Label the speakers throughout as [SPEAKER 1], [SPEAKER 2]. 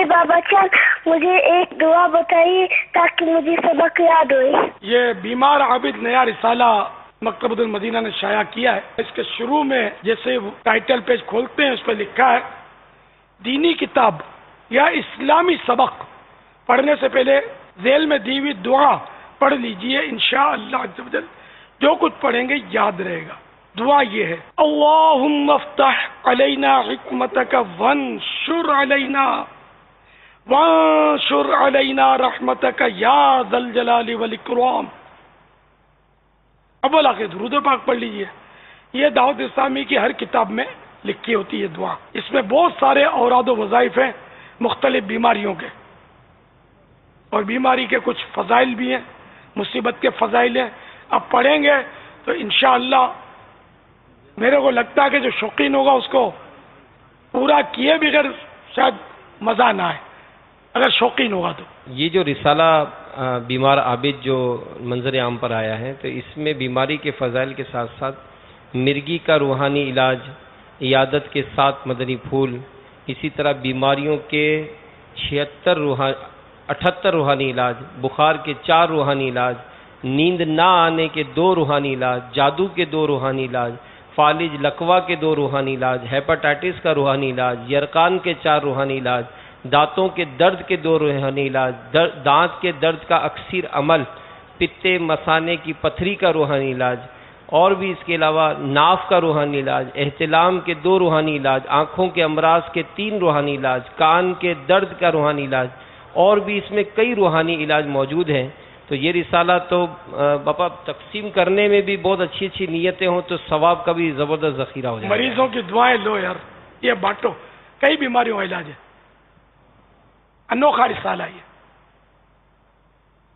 [SPEAKER 1] میرے بابا جان مجھے ایک دعا بتائیے تاکہ مجھے سبق یاد ہوئے۔
[SPEAKER 2] یہ بیمار عابد نیا رسالہ مکتبۃ المدینہ نے شائع کیا ہے۔ اس کے شروع میں جیسے ٹائٹل پیج کھولتے ہیں اس پہ لکھا ہے دینی کتاب یا اسلامی سبق پڑھنے سے پہلے ذیل میں دی ہوئی دعا پڑھ لیجئے، انشاءاللہ عز و جل جو کچھ پڑھیں گے یاد رہے گا۔ دعا یہ ہے اللہم افتح علینا حکمتک وانشر علینا رحمتک یا ذا الجلال والاکرام۔ اول آخر درود پاک پڑھ لیجئے۔ یہ دعوت اسلامی کی ہر کتاب میں لکھی ہوتی ہے دعا۔ اس میں بہت سارے اوراد و وظائف ہیں مختلف بیماریوں کے، اور بیماری کے کچھ فضائل بھی ہیں، مصیبت کے فضائل ہیں۔ اب پڑھیں گے تو انشاءاللہ میرے کو لگتا ہے کہ جو شوقین ہوگا اس کو پورا کیے بغیر شاید مزہ نہ آئے، اگر شوقین ہوگا تو۔
[SPEAKER 3] یہ جو رسالہ بیمار عابد جو منظر عام پر آیا ہے، تو اس میں بیماری کے فضائل کے ساتھ ساتھ مرگی کا روحانی علاج، عیادت کے 7 مدنی پھول، اسی طرح بیماریوں کے 78 روحانی علاج، بخار کے 4 روحانی علاج، نیند نہ آنے کے 2 روحانی علاج، جادو کے 2 روحانی علاج، فالج لقوا کے 2 روحانی علاج، ہیپاٹائٹس کا روحانی علاج، یرقان کے 4 روحانی علاج، دانتوں کے درد کے 2 روحانی علاج، دانت کے درد کا اکثر عمل، پتے مثانے کی پتھری کا روحانی علاج، اور بھی اس کے علاوہ ناف کا روحانی علاج، احتلام کے 2 روحانی علاج، آنکھوں کے امراض کے 3 روحانی علاج، کان کے درد کا روحانی علاج، اور بھی اس میں کئی روحانی علاج موجود ہیں۔ تو یہ رسالہ تو باپا تقسیم کرنے میں بھی بہت اچھی اچھی نیتیں ہوں تو ثواب کا بھی زبردست ذخیرہ ہو جائے گا۔
[SPEAKER 2] مریضوں کی دعائیں لو یار، یہ بانٹو، کئی بیماریوں کا علاج ہے، انوکھا رسالہ یہ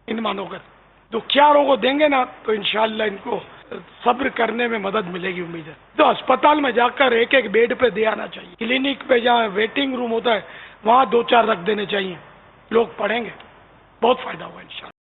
[SPEAKER 2] ان مانو کر دکھیاروں کو دیں گے نا تو انشاءاللہ ان کو صبر کرنے میں مدد ملے گی، امید ہے۔ تو اسپتال میں جا کر ایک ایک بیڈ پہ دے آنا چاہیے، کلینک پہ جہاں ویٹنگ روم ہوتا ہے وہاں 2-4 رکھ دینے چاہیے، لوگ پڑھیں گے، بہت فائدہ ہوگا انشاءاللہ۔